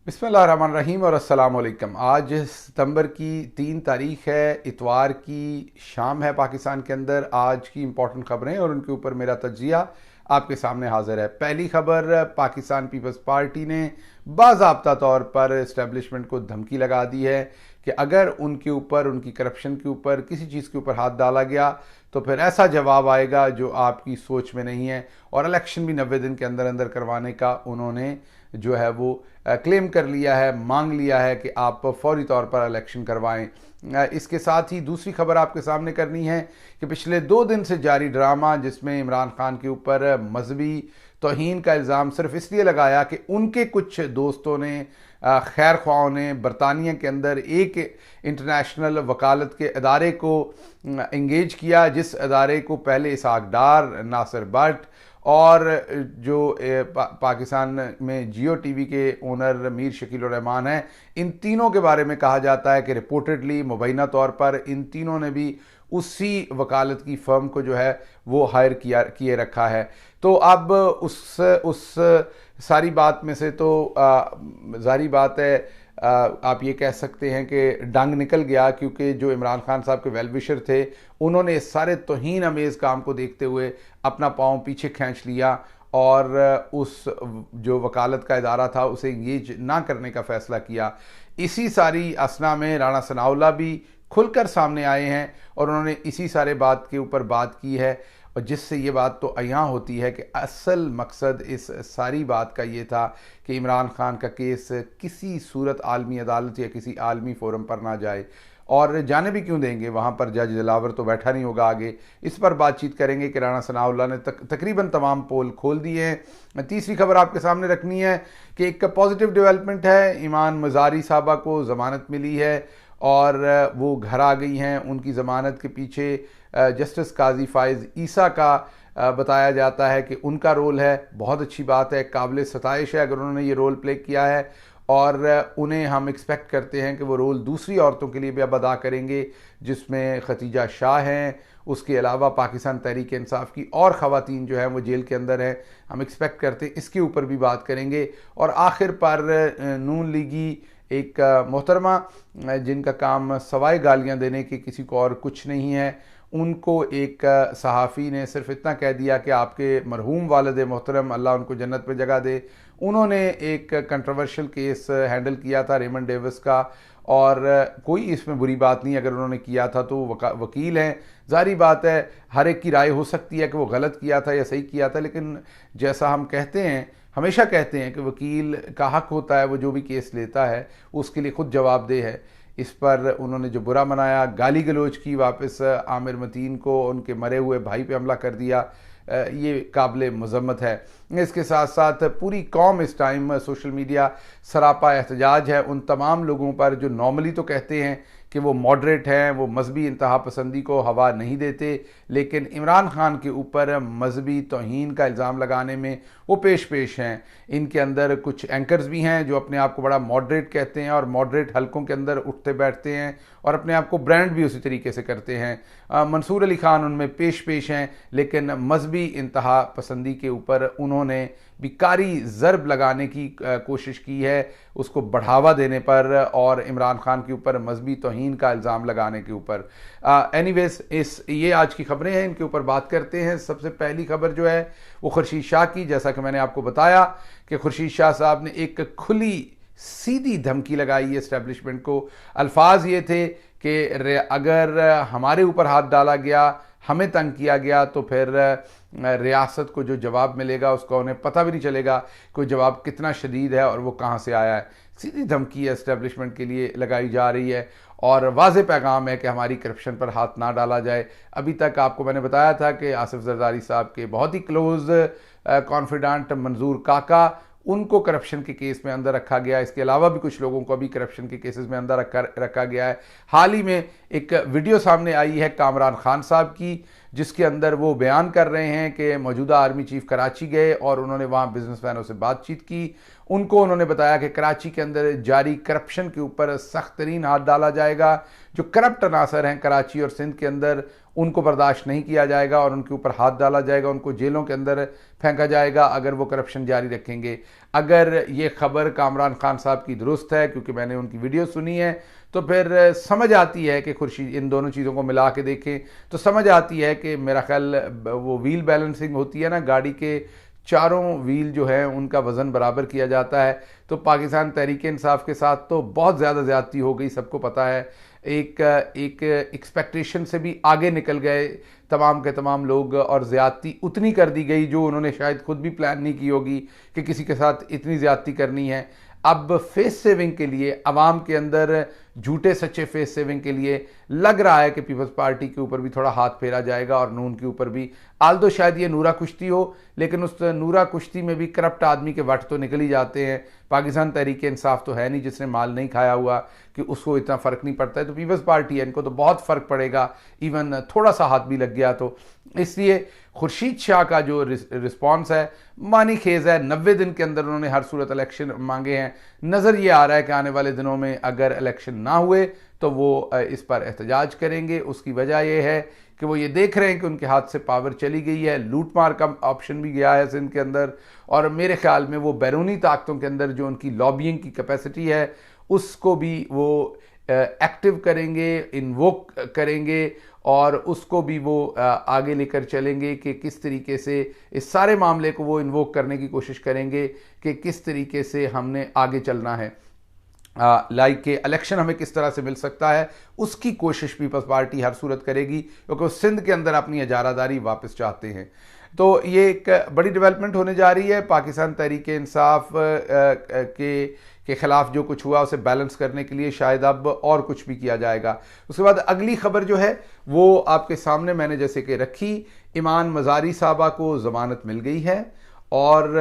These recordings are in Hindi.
बिस्मिल्लाहिर्रहमानिर्रहीम और अस्सलाम वालेकुम। आज सितंबर की 3 तारीख है, इतवार की शाम है पाकिस्तान के अंदर। आज की इंपॉर्टेंट खबरें और उनके ऊपर मेरा तज्जिया आपके सामने हाजिर है। पहली खबर, पाकिस्तान पीपल्स पार्टी ने बाज़ाब्ता तौर पर इस्टेब्लिशमेंट को धमकी लगा दी है कि अगर उनके ऊपर, उनकी करप्शन के ऊपर, किसी चीज़ के ऊपर हाथ डाला गया तो फिर ऐसा जवाब आएगा जो आपकी सोच में नहीं है। और इलेक्शन भी 90 दिन के अंदर अंदर करवाने का उन्होंने जो है वो क्लेम कर लिया है, मांग लिया है कि आप फौरी तौर पर इलेक्शन करवाएं। इसके साथ ही दूसरी खबर आपके सामने करनी है कि पिछले 2 दिन से जारी ड्रामा जिसमें इमरान खान के ऊपर मजहबी तौहीन का इल्ज़ाम सिर्फ इसलिए लगाया कि उनके कुछ दोस्तों ने, खैर ख्वाहों ने बरतानिया के अंदर एक इंटरनेशनल वकालत के अदारे को इंगेज किया, जिस अदारे को पहले इसहाक डार, नासिर भट्ट और जो पाकिस्तान में जियो टीवी के ओनर मीर शकील उर रहमान हैं, इन तीनों के बारे में कहा जाता है कि रिपोर्टेडली मुबैना तौर पर इन तीनों ने भी उसी वकालत की फर्म को जो है वो हायर किए रखा है। तो अब उस सारी बात में से तो जारी बात है, आप ये कह सकते हैं कि डंग निकल गया, क्योंकि जो इमरान खान साहब के वेलविशर थे उन्होंने इस सारे तौहीन अमेज़ काम को देखते हुए अपना पाँव पीछे खींच लिया और उस जो वकालत का इदारा था उसे इंगेज ना करने का फ़ैसला किया। इसी सारी असना में राणा सनाउल्लाह भी खुलकर सामने आए हैं और उन्होंने इसी सारे बात के ऊपर बात की है, और जिससे ये बात तो अयां होती है कि असल मकसद इस सारी बात का ये था कि इमरान खान का केस किसी सूरत आलमी अदालत या किसी आलमी फोरम पर ना जाए। और जाने भी क्यों देंगे, वहाँ पर जज दिलावर तो बैठा नहीं होगा आगे। इस पर बातचीत करेंगे कि राणा सनाउल्लाह ने तकरीबन तमाम पोल खोल दिए हैं। तीसरी खबर आपके सामने रखनी है कि एक पॉजिटिव डेवलपमेंट है, ईमान मज़ारी साहबा को ज़मानत मिली है और वो घर आ गई हैं। उनकी ज़मानत के पीछे जस्टिस काजी फ़ाइज़ ईसा का बताया जाता है कि उनका रोल है। बहुत अच्छी बात है, काबिल सताइश है अगर उन्होंने ये रोल प्ले किया है, और उन्हें हम एक्सपेक्ट करते हैं कि वो रोल दूसरी औरतों के लिए भी अब अदा करेंगे, जिसमें खतीजा शाह हैं। उसके अलावा पाकिस्तान तहरीक इंसाफ की और ख़वातीन जो हैं वो जेल के अंदर हैं, हम एक्सपेक्ट करते हैं इसके ऊपर भी बात करेंगे। और आखिर पर नून लीगी एक मोहतरमा जिनका काम सवाए गालियाँ देने के किसी को और कुछ नहीं है, उनको एक सहाफ़ी ने सिर्फ इतना कह दिया कि आपके मरहूम वालिद मोहतरम अल्लाह उनको जन्नत में जगह दे। उन्होंने एक कंट्रोवर्शियल केस हैंडल किया था रेमंड डेविस का, और कोई इसमें बुरी बात नहीं अगर उन्होंने किया था तो वकील हैं, जारी बात है हर एक की राय हो सकती है कि वो गलत किया था या सही किया था, लेकिन जैसा हम कहते हैं, हमेशा कहते हैं कि वकील का हक होता है वो जो भी केस लेता है उसके लिए खुद जवाबदेह है। इस पर उन्होंने जो बुरा मनाया, गाली गलोच की, वापस आमिर मतीन को उनके मरे हुए भाई पे हमला कर दिया, ये काबिल मज़म्मत है। इसके साथ साथ पूरी कौम इस टाइम सोशल मीडिया सरापा एहतजाज है उन तमाम लोगों पर जो नॉर्मली तो कहते हैं कि वो मॉडरेट हैं, वो मजहबी इंतहा पसंदी को हवा नहीं देते, लेकिन इमरान खान के ऊपर मजहबी तौहीन का इल्ज़ाम लगाने में वो पेश हैं। इनके अंदर कुछ एंकर्स भी हैं जो अपने आप को बड़ा मॉडरेट कहते हैं और मॉडरेट हलकों के अंदर उठते बैठते हैं और अपने आप को ब्रांड भी उसी तरीके से करते हैं। मंसूर अली खान उनमें पेश हैं, लेकिन मजहबी इंतहा पसंदी के ऊपर उन्होंने बिकारी ज़रब लगाने की कोशिश की है, उसको बढ़ावा देने पर और इमरान खान के ऊपर मजहबी तौहीन का इल्ज़ाम लगाने के ऊपर। एनीवेज ये आज की खबरें हैं, इनके ऊपर बात करते हैं। सबसे पहली खबर जो है वो खुर्शीद शाह की। जैसा कि मैंने आपको बताया कि खुर्शीद शाह साहब ने एक खुली सीधी धमकी लगाई है इस्टेब्लिशमेंट को। अल्फाज ये थे कि अगर हमारे ऊपर हाथ डाला गया, हमें तंग किया गया, तो फिर रियासत को जो जवाब मिलेगा उसका उन्हें पता भी नहीं चलेगा कोई जवाब कितना शदीद है और वो कहाँ से आया है। सीधी धमकी इस्टेब्लिशमेंट के लिए लगाई जा रही है और वाज़ेह पैगाम है कि हमारी करप्शन पर हाथ ना डाला जाए। अभी तक आपको मैंने बताया था कि आसिफ जरदारी साहब के बहुत ही क्लोज कॉन्फिडेंट मंजूर काका, उनको करप्शन के केस में अंदर रखा गया। इसके अलावा भी कुछ लोगों को अभी करप्शन के केसेस में अंदर रखा गया है। हाल ही में एक वीडियो सामने आई है कामरान खान साहब की, जिसके अंदर वो बयान कर रहे हैं कि मौजूदा आर्मी चीफ कराची गए और उन्होंने वहाँ बिजनेसमैनों से बातचीत की। उनको उन्होंने बताया कि कराची के अंदर जारी करप्शन के ऊपर सख्त तरीन हाथ डाला जाएगा। जो करप्ट अनासर हैं कराची और सिंध के अंदर, उनको बर्दाश्त नहीं किया जाएगा और उनके ऊपर हाथ डाला जाएगा, उनको जेलों के अंदर फेंका जाएगा अगर वो करप्शन जारी रखेंगे। अगर ये खबर कामरान खान साहब की दुरुस्त है, क्योंकि मैंने उनकी वीडियो सुनी है, तो फिर समझ आती है कि खुर्शीद, इन दोनों चीज़ों को मिला के देखें तो समझ आती है कि मेरा ख्याल वो व्हील बैलेंसिंग होती है ना, गाड़ी के चारों व्हील जो है उनका वज़न बराबर किया जाता है। तो पाकिस्तान तहरीक इंसाफ के साथ तो बहुत ज़्यादा ज़्यादती हो गई, सबको पता है। एक एक्सपेक्टेशन से भी आगे निकल गए तमाम के तमाम लोग, और ज़्यादती उतनी कर दी गई जो उन्होंने शायद खुद भी प्लान नहीं की होगी कि किसी के साथ इतनी ज़्यादती करनी है। अब फेस सेविंग के लिए, अवाम के अंदर झूठे सच्चे फेस सेविंग के लिए लग रहा है कि पीपल्स पार्टी के ऊपर भी थोड़ा हाथ फेरा जाएगा और नून के ऊपर भी। आल्दो शायद ये नूरा कुश्ती हो, लेकिन उस नूरा कुश्ती में भी करप्ट आदमी के वट तो निकल ही जाते हैं। पाकिस्तान तहरीक इंसाफ तो है नहीं जिसने माल नहीं खाया हुआ कि उसको इतना फ़र्क नहीं पड़ता है। तो पीपल्स पार्टी है, इनको तो बहुत फ़र्क पड़ेगा, इवन थोड़ा सा हाथ भी लग गया तो। इसलिए खुर्शीद शाह का जो रिस्पॉन्स है मानी खेज है। 90 दिन के अंदर उन्होंने हर सूरत इलेक्शन मांगे हैं। नज़र ये आ रहा है कि आने वाले दिनों में अगर इलेक्शन ना हुए तो वो इस पर एहतजाज करेंगे। उसकी वजह यह है कि वो ये देख रहे हैं कि उनके हाथ से पावर चली गई है, लूट मार का ऑप्शन भी गया है सिंध के अंदर, और मेरे ख्याल में वो बैरूनी ताकतों के अंदर जो उनकी लॉबिंग की कैपेसिटी है उसको भी वो एक्टिव करेंगे, इन्वोक करेंगे, और उसको भी वो आगे लेकर चलेंगे कि किस तरीके से इस सारे मामले को वो इन्वोक करने की कोशिश करेंगे कि किस तरीके से हमने आगे चलना है। लाइक के इलेक्शन हमें किस तरह से मिल सकता है, उसकी कोशिश पीपल्स पार्टी हर सूरत करेगी, क्योंकि वो सिंध के अंदर अपनी इजारादारी वापस चाहते हैं। तो ये एक बड़ी डेवलपमेंट होने जा रही है। पाकिस्तान तहरीक इंसाफ के खिलाफ जो कुछ हुआ उसे बैलेंस करने के लिए शायद अब और कुछ भी किया जाएगा। उसके बाद अगली खबर जो है वो आपके सामने मैंने जैसे कि रखी, ईमान मज़ारी साहबा को ज़मानत मिल गई है, और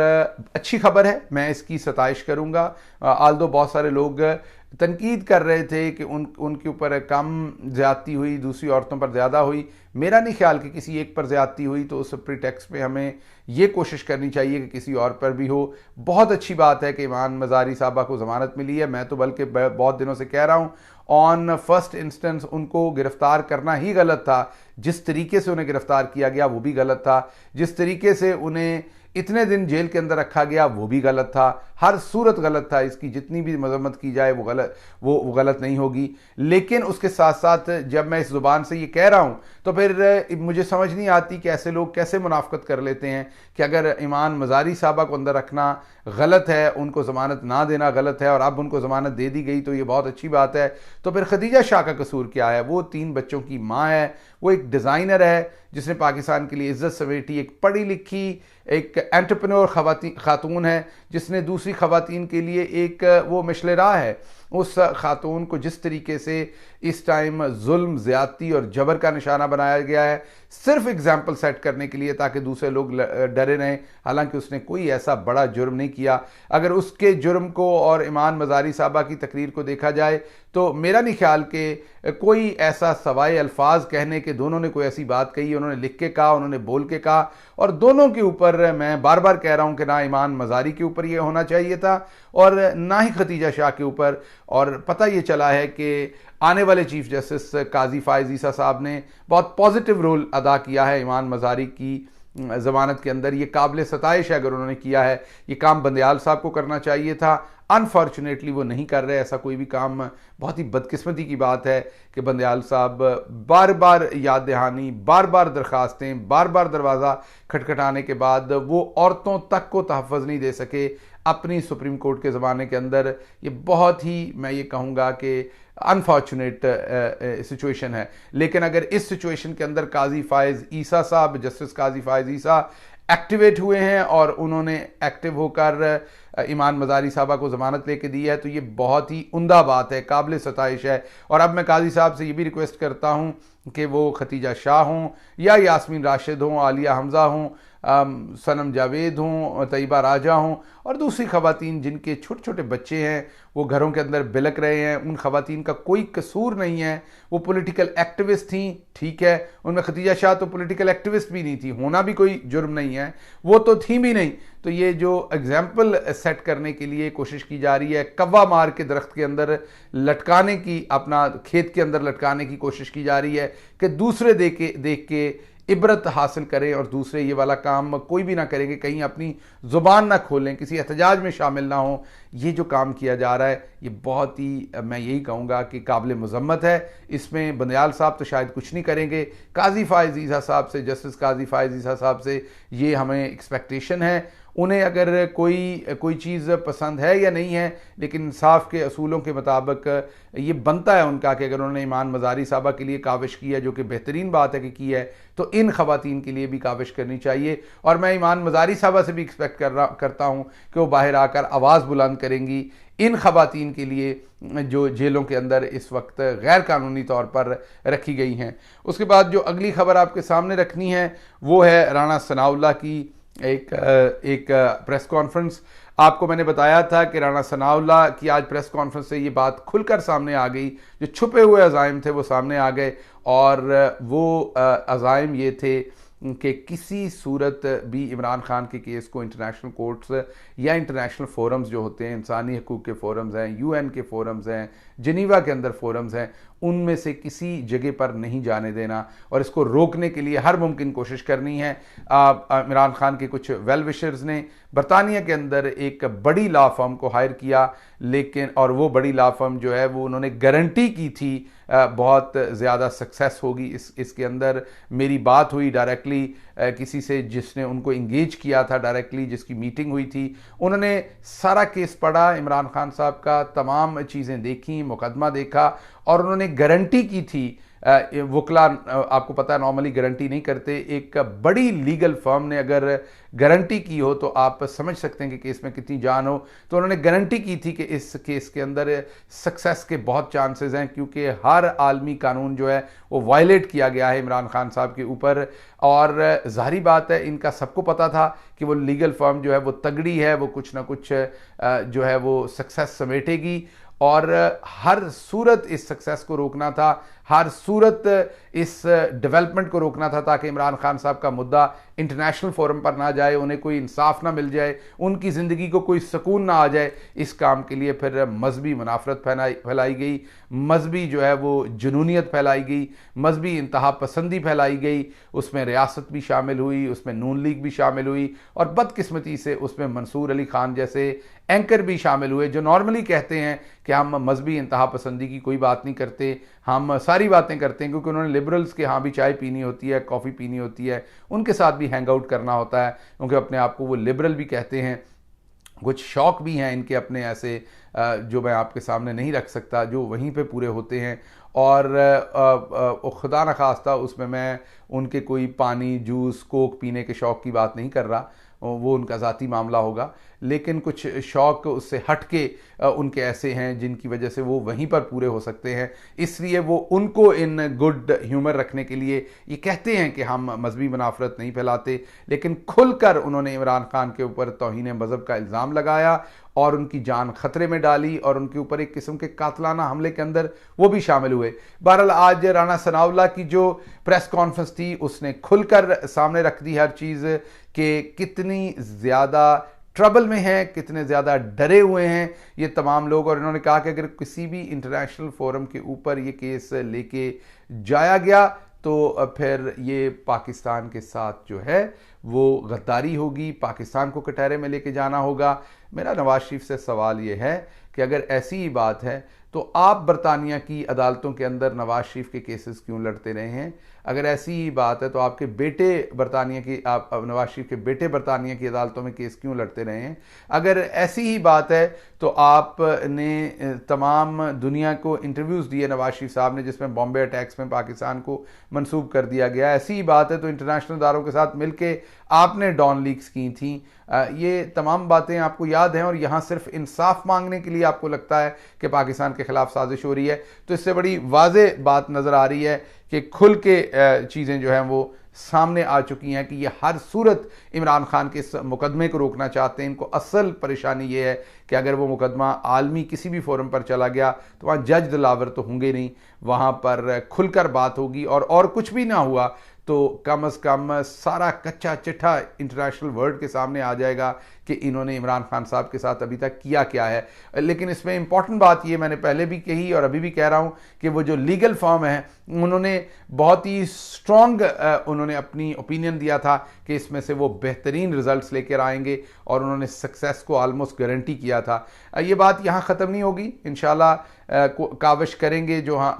अच्छी खबर है, मैं इसकी सताइश करूँगा। आल्दो बहुत सारे लोग तनकीद कर रहे थे कि उनके ऊपर कम ज़्यादती हुई, दूसरी औरतों पर ज़्यादा हुई। मेरा नहीं ख्याल कि किसी एक पर ज़्यादती हुई तो उस प्रीटेक्स्ट पे हमें ये कोशिश करनी चाहिए कि किसी और पर भी हो। बहुत अच्छी बात है कि ईमान मज़ारी साहबा को ज़मानत मिली है। मैं तो बल्कि बहुत दिनों से कह रहा हूँ, ऑन फर्स्ट इंस्टेंस उनको गिरफ्तार करना ही गलत था। जिस तरीके से उन्हें गिरफ्तार किया गया वो भी गलत था, जिस तरीके से उन्हें इतने दिन जेल के अंदर रखा गया वो भी गलत था। हर सूरत गलत था, इसकी जितनी भी मजम्मत की जाए वो गलत नहीं होगी। लेकिन उसके साथ साथ जब मैं इस ज़ुबान से ये कह रहा हूँ तो फिर मुझे समझ नहीं आती कि ऐसे लोग कैसे मुनाफकत कर लेते हैं कि अगर ईमान मज़ारी साहबा को अंदर रखना गलत है, उनको ज़मानत ना देना गलत है, और अब उनको ज़मानत दे दी गई तो ये बहुत अच्छी बात है। तो फिर खदीजा शाह का कसूर क्या है? वो 3 बच्चों की माँ है, वो एक डिज़ाइनर है जिसने पाकिस्तान के लिए इज्जत समेटी, एक पढ़ी लिखी एक एंटरप्रेन्योर खातून है जिसने दूसरी खवातीन के लिए एक वो मिशले राह है। उस खातून को जिस तरीके से इस टाइम जुल्म, ज़्यादती और जबर का निशाना बनाया गया है सिर्फ एग्जाम्पल सेट करने के लिए ताकि दूसरे लोग डरे रहें, हालांकि उसने कोई ऐसा बड़ा जुर्म नहीं किया। अगर उसके जुर्म को और ईमान मज़ारी साहबा की तकरीर को देखा जाए तो मेरा नहीं ख्याल कि कोई ऐसा सवाए अल्फाज कहने के दोनों ने कोई ऐसी बात कही। उन्होंने लिख के कहा, उन्होंने बोल के कहा, और दोनों के ऊपर मैं बार बार कह रहा हूं कि ना ईमान मज़ारी के ऊपर ये होना चाहिए था और ना ही खदीजा शाह के ऊपर। और पता ये चला है कि आने वाले चीफ जस्टिस काजी फायज़ ईसा साहब ने बहुत पॉजिटिव रोल अदा किया है ईमान मज़ारी की ज़मानत के अंदर। ये काबिल सताइश है अगर उन्होंने किया है। ये काम बंदयाल साहब को करना चाहिए था, अनफॉर्चुनेटली वो नहीं कर रहे। ऐसा कोई भी काम, बहुत ही बदकिस्मती की बात है कि बंदयाल साहब बार बार याद दहानी, बार बार दरख्वास्तें, बार बार दरवाज़ा खटखटाने के बाद वो औरतों तक को तहफ़्फ़ुज़ नहीं दे सके अपनी सुप्रीम कोर्ट के ज़माने के अंदर। ये बहुत ही, मैं ये कहूँगा कि अनफॉर्चुनेट सिचुएशन है। लेकिन अगर इस सिचुएशन के अंदर काजी फायज़ ईसा साहब, जस्टिस काजी फायज़ ईसा एक्टिवेट हुए हैं और उन्होंने एक्टिव होकर ईमान मज़ारी साहबा को ज़मानत लेके दी है, तो ये बहुत ही उम्दा बात है, काबिल सताइश है। और अब मैं काजी साहब से ये भी रिक्वेस्ट करता हूँ कि वो खतीजा शाह हों या यास्मीन राशिद हों, आलिया हमज़ा हों, सनम जावेद हों, तैयबा राजा हों, और दूसरी खवातीन जिनके छोटे छोटे बच्चे हैं वो घरों के अंदर बिलक रहे हैं, उन खवातीन का कोई कसूर नहीं है। वो पॉलिटिकल एक्टिविस्ट थी, ठीक है, उनमें खतीजा शाह तो पॉलिटिकल एक्टिविस्ट भी नहीं थी, होना भी कोई जुर्म नहीं है, वो तो थी भी नहीं। तो ये जो एग्जाम्पल सेट करने के लिए कोशिश की जा रही है, कव्वा मार के दरख्त के अंदर लटकाने की, अपना खेत के अंदर लटकाने की कोशिश की जा रही है कि दूसरे देख के इबरत हासिल करें और दूसरे ये वाला काम कोई भी ना करेंगे, कहीं अपनी ज़ुबान ना खोलें, किसी एहतजाज में शामिल ना हों। ये जो काम किया जा रहा है ये बहुत ही, मैं यही कहूँगा कि काबिल मज़म्मत है। इसमें बंदयाल साहब तो शायद कुछ नहीं करेंगे, काजी फ़ाइज़ ईसा साहब से, जस्टिस काजी फ़ाइज़ ईसा साहब से ये हमें एक्सपेक्टेशन है। उन्हें अगर कोई चीज़ पसंद है या नहीं है, लेकिन इंसाफ के असूलों के मुताबिक ये बनता है उनका कि अगर उन्होंने ईमान मज़ारी साहबा के लिए काविश की है, जो कि बेहतरीन बात है कि की है, तो इन ख़वातीन के लिए भी काविश करनी चाहिए। और मैं ईमान मज़ारी साहबा से भी एक्सपेक्ट करता हूँ कि वो बाहर आकर आवाज़ बुलंद करेंगी इन ख़वातीन के लिए जो जेलों के अंदर इस वक्त गैर कानूनी तौर पर रखी गई हैं। उसके बाद जो अगली खबर आपके सामने रखनी है वो है राना सनाउल्लाह की एक प्रेस कॉन्फ्रेंस। आपको मैंने बताया था कि राना सनाउल्लाह की आज प्रेस कॉन्फ्रेंस से ये बात खुलकर सामने आ गई, जो छुपे हुए अज़ाइम थे वो सामने आ गए। और वो अज़ाइम ये थे कि किसी सूरत भी इमरान खान के केस को इंटरनेशनल कोर्ट्स या इंटरनेशनल फोरम्स जो होते हैं, इंसानी हकूक़ के फोरम्स हैं, यूएन के फोरम्स हैं, जिनीवा के अंदर फोरम्स हैं, उनमें से किसी जगह पर नहीं जाने देना और इसको रोकने के लिए हर मुमकिन कोशिश करनी है। इमरान खान के कुछ वेल विशर्स ने बरतानिया के अंदर एक बड़ी लॉ फर्म को हायर किया, लेकिन और वो बड़ी लॉ फर्म जो है वो उन्होंने गारंटी की थी बहुत ज़्यादा सक्सेस होगी। इसके अंदर मेरी बात हुई डायरेक्टली किसी से जिसने उनको इंगेज किया था डायरेक्टली, जिसकी मीटिंग हुई थी। उन्होंने सारा केस पढ़ा, इमरान खान साहब का तमाम चीज़ें देखी, मुकदमा देखा और उन्होंने गारंटी की थी। वकला आपको पता है नॉर्मली गारंटी नहीं करते, एक बड़ी लीगल फर्म ने अगर गारंटी की हो तो आप समझ सकते हैं कि केस में कितनी जान हो। तो उन्होंने गारंटी की थी कि इस केस के अंदर सक्सेस के बहुत चांसेस हैं, क्योंकि हर आलमी कानून जो है वो वायलेट किया गया है इमरान खान साहब के ऊपर। और ज़ाहिर बात है इनका सबको पता था कि वो लीगल फर्म जो है वो तगड़ी है, वो कुछ ना कुछ जो है वो सक्सेस समेटेगी और हर सूरत इस सक्सेस को रोकना था, हर सूरत इस डेवलपमेंट को रोकना था ताकि इमरान खान साहब का मुद्दा इंटरनेशनल फोरम पर ना जाए, उन्हें कोई इंसाफ ना मिल जाए, उनकी ज़िंदगी को कोई सुकून ना आ जाए। इस काम के लिए फिर मजहबी मुनाफरत फैलाई गई, मजहबी जो है वो जुनूनियत फैलाई गई, मजहबी इंतहा पसंदी फैलाई गई, उसमें रियासत भी शामिल हुई, उसमें नून लीग भी शामिल हुई और बदकिस्मती से उसमें मंसूर अली खान जैसे एंकर भी शामिल हुए, जो नॉर्मली कहते हैं कि हम मजहबी इंतहा पसंदी की कोई बात नहीं करते, हम सारी बातें करते हैं, क्योंकि उन्होंने लिबरल्स के यहाँ भी चाय पीनी होती है, कॉफ़ी पीनी होती है, उनके साथ भी हैंग आउट करना होता है, क्योंकि अपने आप को वो लिबरल भी कहते हैं। कुछ शौक़ भी हैं इनके अपने ऐसे जो मैं आपके सामने नहीं रख सकता, जो वहीं पे पूरे होते हैं। और खुदा न खास्ता उसमें मैं उनके कोई पानी, जूस, कोक पीने के शौक़ की बात नहीं कर रहा, वो उनका ज़ाती मामला होगा। लेकिन कुछ शौक़ उससे हट के उनके ऐसे हैं जिनकी वजह से वो वहीं पर पूरे हो सकते हैं, इसलिए वो उनको इन गुड ह्यूमर रखने के लिए ये कहते हैं कि हम मजहबी मुनाफरत नहीं फैलाते। लेकिन खुलकर उन्होंने इमरान खान के ऊपर तौहीन मज़हब का इल्ज़ाम लगाया और उनकी जान खतरे में डाली और उनके ऊपर एक किस्म के कातलाना हमले के अंदर वो भी शामिल हुए। बहरहाल आज राना सनाउल्लाह की जो प्रेस कॉन्फ्रेंस थी उसने खुलकर सामने रख दी हर चीज़ कि कितनी ज़्यादा ट्रबल में हैं, कितने ज़्यादा डरे हुए हैं ये तमाम लोग। और इन्होंने कहा कि अगर किसी भी इंटरनेशनल फोरम के ऊपर ये केस लेके जाया गया तो फिर ये पाकिस्तान के साथ जो है वो गद्दारी होगी, पाकिस्तान को कटहरे में लेके जाना होगा। मेरा नवाज शरीफ से सवाल ये है कि अगर ऐसी ही बात है तो आप बरतानिया की अदालतों के अंदर नवाज शरीफ के केसेस क्यों लड़ते रहे हैं? अगर ऐसी ही बात है तो आपके बेटे बरतानिया की, आप नवाज शरीफ के बेटे बरतानिया की अदालतों में केस क्यों लड़ते रहे हैं? अगर ऐसी ही बात है तो आपने तमाम दुनिया को इंटरव्यूज़ दिए नवाज शरीफ साहब ने जिसमें बॉम्बे अटैक्स में पाकिस्तान को मंसूब कर दिया गया। ऐसी ही बात है तो इंटरनेशनल इदारों के साथ मिलके आपने डॉन लीक्स की थी। ये तमाम बातें आपको याद हैं और यहाँ सिर्फ इंसाफ मांगने के लिए आपको लगता है कि पाकिस्तान के खिलाफ साजिश हो रही है। तो इससे बड़ी वाज़ेह बात नज़र आ रही है कि खुल के चीज़ें जो हैं वो सामने आ चुकी हैं कि ये हर सूरत इमरान खान के इस मुकदमे को रोकना चाहते हैं। इनको असल परेशानी ये है कि अगर वो मुकदमा आलमी किसी भी फोरम पर चला गया तो वहाँ जज दिलावर तो होंगे नहीं, वहाँ पर खुलकर बात होगी और कुछ भी ना हुआ तो कम अज़ कम सारा कच्चा चिट्ठा इंटरनेशनल वर्ल्ड के सामने आ जाएगा कि इन्होंने इमरान खान साहब के साथ अभी तक किया क्या है। लेकिन इसमें इंपॉर्टेंट बात ये मैंने पहले भी कही और अभी भी कह रहा हूँ कि वो जो लीगल फर्म है उन्होंने बहुत ही स्ट्रॉन्ग उन्होंने अपनी ओपिनियन दिया था कि इसमें से वो बेहतरीन रिजल्ट्स लेकर आएंगे और उन्होंने सक्सेस को ऑलमोस्ट गारंटी किया था। ये बात यहाँ ख़त्म नहीं होगी, इंशाल्लाह काविश करेंगे जो हाँ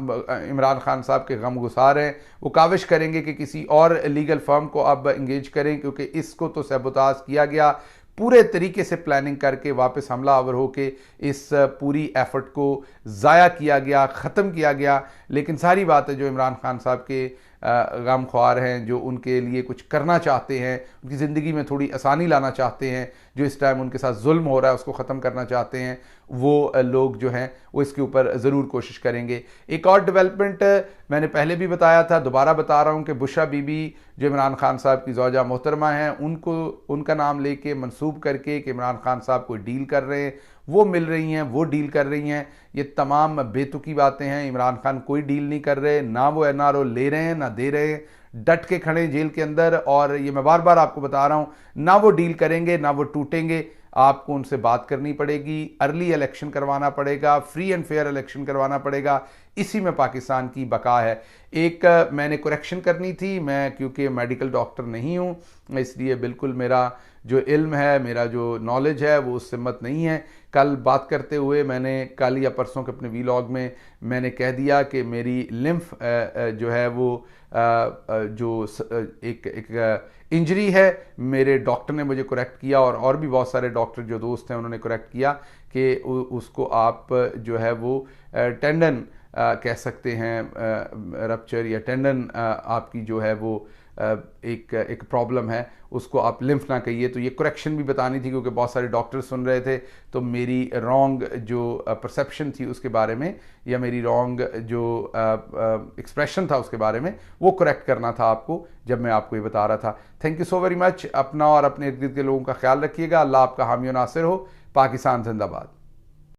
इमरान खान साहब के गम गुसार हैं वो काविश करेंगे कि किसी और लीगल फर्म को अब इंगेज करें, क्योंकि इसको तो सबोताज किया गया, पूरे तरीके से प्लानिंग करके वापस हमला आवर हो के इस पूरी एफर्ट को ज़ाया किया गया, ख़त्म किया गया। लेकिन सारी बात है जो इमरान खान साहब के गम ख्वार हैं, जो उनके लिए कुछ करना चाहते हैं, उनकी ज़िंदगी में थोड़ी आसानी लाना चाहते हैं, जो इस टाइम उनके साथ जुल्म हो रहा है उसको ख़त्म करना चाहते हैं, वो लोग जो हैं वो इसके ऊपर ज़रूर कोशिश करेंगे। एक और डेवलपमेंट मैंने पहले भी बताया था, दोबारा बता रहा हूँ कि बुशरा बीबी जो इमरान खान साहब की ज़ौजा मोहतरमा हैं उनका नाम लेके मंसूब करके कि इमरान खान साहब कोई डील कर रहे हैं, वो मिल रही हैं, वो डील कर रही हैं, ये तमाम बेतुकी बातें हैं। इमरान खान कोई डील नहीं कर रहे, ना वो एनआरओ ले रहे हैं ना दे रहे हैं, डट के खड़े जेल के अंदर। और ये मैं बार बार आपको बता रहा हूँ, ना वो डील करेंगे ना वो टूटेंगे। आपको उनसे बात करनी पड़ेगी, अर्ली इलेक्शन करवाना पड़ेगा, फ्री एंड फेयर इलेक्शन करवाना पड़ेगा, इसी में पाकिस्तान की बका है। एक मैंने करेक्शन करनी थी, मैं क्योंकि मेडिकल डॉक्टर नहीं हूँ इसलिए बिल्कुल मेरा जो इल्म है, मेरा जो नॉलेज है वो उससे मत नहीं है। कल बात करते हुए मैंने कल या परसों के अपने वीलॉग में मैंने कह दिया कि मेरी लिम्फ जो है वो जो एक इंजरी है, मेरे डॉक्टर ने मुझे करेक्ट किया और भी बहुत सारे डॉक्टर जो दोस्त हैं उन्होंने करेक्ट किया कि उसको आप जो है वो टेंडन कह सकते हैं, रप्चर या टेंडन आपकी जो है वो एक प्रॉब्लम है, उसको आप लिम्फ ना कहिए। तो ये करेक्शन भी बतानी थी क्योंकि बहुत सारे डॉक्टर सुन रहे थे, तो मेरी रॉन्ग जो परसेप्शन थी उसके बारे में या मेरी रॉन्ग जो एक्सप्रेशन था उसके बारे में वो करेक्ट करना था आपको जब मैं आपको ये बता रहा था। Thank you so very much. अपना और अपने इर्द गिर्द के लोगों का ख्याल रखिएगा। अल्लाह आपका हामी और नासिर हो। पाकिस्तान जिंदाबाद।